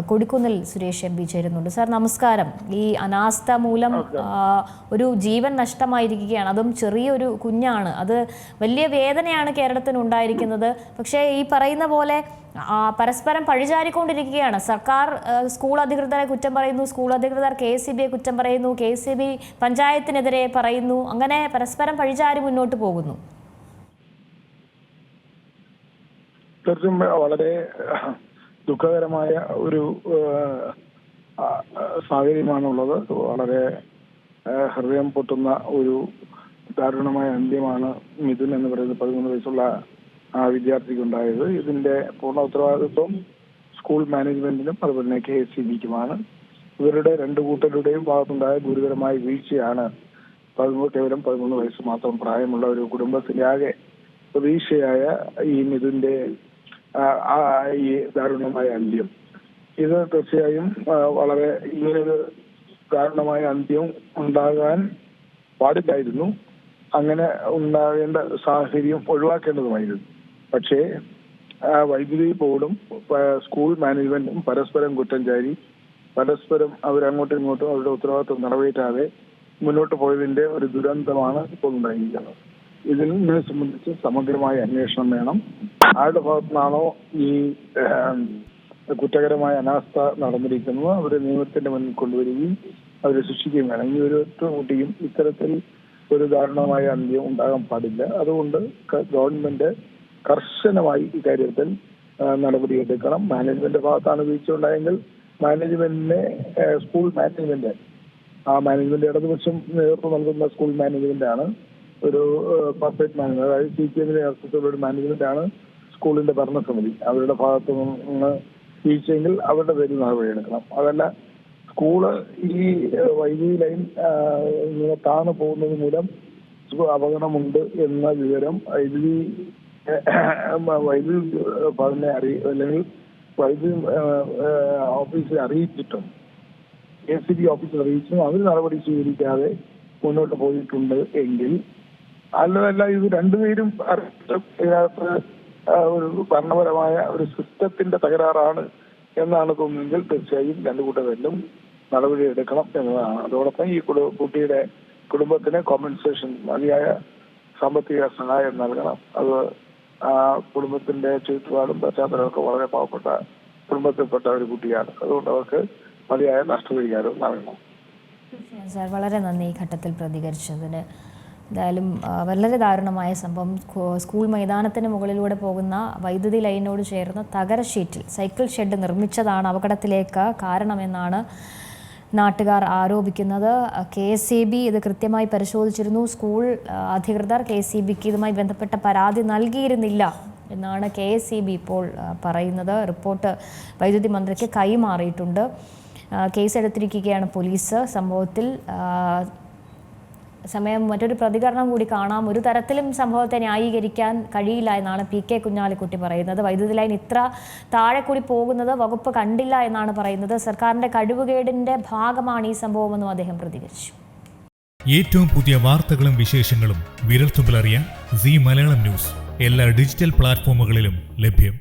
Kodikunnil Suresh MP ചേരുന്നുണ്ട്. Sir നമസ്കാരം. ഈ അനാസ്ഥ മൂലം ഒരു ജീവൻ നഷ്ടമായിരിക്കുകയാണ്. അതും ചെറിയൊരു കുഞ്ഞാണ്. അത് വലിയ വേദനയാണ് കേരളത്തിന് ഉണ്ടായിരിക്കുന്നത്. പക്ഷേ ഈ പറയുന്ന പോലെ പരസ്പരം പഴിചാരിക്കൊണ്ടിരിക്കുകയാണ്. സർക്കാർ സ്കൂൾ അധികൃതരെ കുറ്റം പറയുന്നു, സ്കൂൾ അധികൃതർ KSEBയെ കുറ്റം പറയുന്നു, KSEB പഞ്ചായത്തിനെതിരെ പറയുന്നു. അങ്ങനെ പരസ്പരം പഴിചാരി മുന്നോട്ട് പോകുന്നു. തീർച്ചയായും വളരെ ദുഃഖകരമായ ഒരു സാഹചര്യമാണുള്ളത്. വളരെ ഹൃദയം പൊട്ടുന്ന ഒരു ദാരുണമായ അന്ത്യമാണ് മിഥുൻ എന്ന് പറയുന്ന 13 വയസ്സുള്ള വിദ്യാർത്ഥിക്കുണ്ടായത്. ഇതിന്റെ പൂർണ്ണ ഉത്തരവാദിത്വം സ്കൂൾ മാനേജ്മെന്റിനും അതുപോലെ തന്നെ KSEBക്കുമാണ്. ഇവരുടെ രണ്ടു കൂട്ടരുടെയും ഭാഗത്തുണ്ടായ ഗുരുതരമായ വീഴ്ചയാണ് കേവലം 13 വയസ്സ് മാത്രം പ്രായമുള്ള ഒരു കുടുംബത്തിന്റെ ആകെ പ്രതീക്ഷയായ ഈ മിഥുന്റെ ഈ ദാരുണമായ അന്ത്യം. ഇത് തീർച്ചയായും വളരെ ഇങ്ങനൊരു ദാരുണമായ അന്ത്യം ഉണ്ടാകാൻ പാടില്ലായിരുന്നു. അങ്ങനെ ഉണ്ടാകേണ്ട സാഹചര്യം ഒഴിവാക്കേണ്ടതുമായിരുന്നു. പക്ഷേ വൈദ്യുതി ബോർഡും സ്കൂൾ മാനേജ്മെന്റും പരസ്പരം കുറ്റം ചാരി പരസ്പരം അവരങ്ങോട്ടും ഇങ്ങോട്ടും അവരുടെ ഉത്തരവാദിത്വം നിറവേറ്റാതെ മുന്നോട്ട് പോയതിന്റെ ഒരു ദുരന്തമാണ് ഇപ്പോൾ ഉണ്ടായിരിക്കുന്നത്. ഇതിനെ സംബന്ധിച്ച് സമഗ്രമായ അന്വേഷണം വേണം. ആരുടെ ഭാഗത്തുനിന്നാണോ ഈ കുറ്റകരമായ അനാസ്ഥ നടന്നിരിക്കുന്നത് അവരെ നിയമത്തിന്റെ മുന്നിൽ കൊണ്ടുവരികയും അവരെ ശിക്ഷിക്കുകയും വേണം. ഈ ഒരു കുട്ടിയും ഇത്തരത്തിൽ ഒരു ദാരുണമായ അന്ത്യം ഉണ്ടാകാൻ പാടില്ല. അതുകൊണ്ട് ഗവൺമെന്റ് കർശനമായി ഇക്കാര്യത്തിൽ നടപടിയെടുക്കണം. മാനേജ്മെന്റ് ഭാഗത്താണ് വീഴ്ച ഉണ്ടായെങ്കിൽ മാനേജ്മെന്റിനെ സ്കൂൾ മാനേജ്മെന്റ് മാനേജ്മെന്റ് ഇടതുപക്ഷം നേതൃത്വം നൽകുന്ന സ്കൂൾ മാനേജ്മെന്റ് ആണ് ഒരു പെർഫെക്റ്റ് മാനേജ്മെന്റ്. അതായത് CPMന്റെ നേതൃത്വത്തിലുള്ള ഒരു മാനേജ്മെന്റ് ആണ് സ്കൂളിന്റെ ഭരണസമിതി. അവരുടെ ഭാഗത്തു നിന്ന് വീഴ്ചയെങ്കിൽ അവരുടെ പേരിൽ നടപടിയെടുക്കണം. അതല്ല സ്കൂള് ഈ വൈദ്യുതി ലൈൻ ഇങ്ങനെ താണു പോകുന്നത് മൂലം അപകടമുണ്ട് എന്ന വിവരം വൈദ്യുതി ഭവനെ അല്ലെങ്കിൽ വൈദ്യുതി ഓഫീസിൽ അറിയിച്ചിട്ടും KSEB ഓഫീസിൽ അറിയിച്ചും അവർ നടപടി സ്വീകരിക്കാതെ മുന്നോട്ട് പോയിട്ടുണ്ട് എങ്കിൽ അല്ലതല്ല ഇത് രണ്ടുപേരും ഇതിനകത്ത് ഒരു ഭരണപരമായ ഒരു സിസ്റ്റത്തിന്റെ തകരാറാണ് എന്നാണ് തോന്നുന്നതെങ്കിൽ തീർച്ചയായും രണ്ടു കൂട്ടരെല്ലാം നടപടി എടുക്കണം എന്നതാണ്. അതോടൊപ്പം ഈ കുട്ടിയുടെ കുടുംബത്തിന് കോമ്പൻസേഷൻ മതിയായ സാമ്പത്തിക സഹായം നൽകണം. അത് കുടുംബത്തിന്റെ ചുറ്റുപാടും പശ്ചാത്തലമൊക്കെ വളരെ പാവപ്പെട്ട കുടുംബത്തിൽപ്പെട്ട ഒരു കുട്ടിയാണ്. അതുകൊണ്ട് അവർക്ക് മതിയായ നഷ്ടപരിഹാരം നൽകണം. സാർ വളരെ നന്ദി ഈ ഘട്ടത്തിൽ പ്രതികരിച്ചതിന്. എന്തായാലും വളരെ ദാരുണമായ സംഭവം. സ്കൂൾ മൈതാനത്തിന് മുകളിലൂടെ പോകുന്ന വൈദ്യുതി ലൈനോട് ചേർന്ന് തകര ഷീറ്റിൽ സൈക്കിൾ ഷെഡ് നിർമ്മിച്ചതാണ് അപകടത്തിലേക്ക് കാരണമെന്നാണ് നാട്ടുകാർ ആരോപിക്കുന്നത്. KSEB ഇത് കൃത്യമായി പരിശോധിച്ചിരുന്നു. സ്കൂൾ അധികൃതർ KSEBക്ക് ഇതുമായി ബന്ധപ്പെട്ട പരാതി നൽകിയിരുന്നില്ല എന്നാണ് KSEB ഇപ്പോൾ പറയുന്നത്. റിപ്പോർട്ട് വൈദ്യുതി മന്ത്രിക്ക് കൈമാറിയിട്ടുണ്ട്. കേസെടുത്തിരിക്കുകയാണ് പോലീസ്. സംഭവത്തിൽ മറ്റൊരു പ്രതികരണം കൂടി കാണാം. ഒരു തരത്തിലും സംഭവത്തെ ന്യായീകരിക്കാൻ കഴിയില്ല എന്നാണ് PK കുഞ്ഞാലിക്കുട്ടി പറയുന്നത്. വൈദ്യുതി ലൈൻ ഇത്ര താഴെ കൂടി പോകുന്നത് വകുപ്പ് കണ്ടില്ല എന്നാണ് പറയുന്നത്. സർക്കാരിന്റെ കഴിവുകേടിന്റെ ഭാഗമാണ് ഈ സംഭവമെന്നും അദ്ദേഹം പ്രതികരിച്ചു. ഏറ്റവും പുതിയ വാർത്തകളും വിശേഷങ്ങളും വിരൽത്തുമ്പിലറിയാൻ Zee മലയാളം ന്യൂസ് എല്ലാ ഡിജിറ്റൽ പ്ലാറ്റ്ഫോമുകളിലും ലഭ്യം.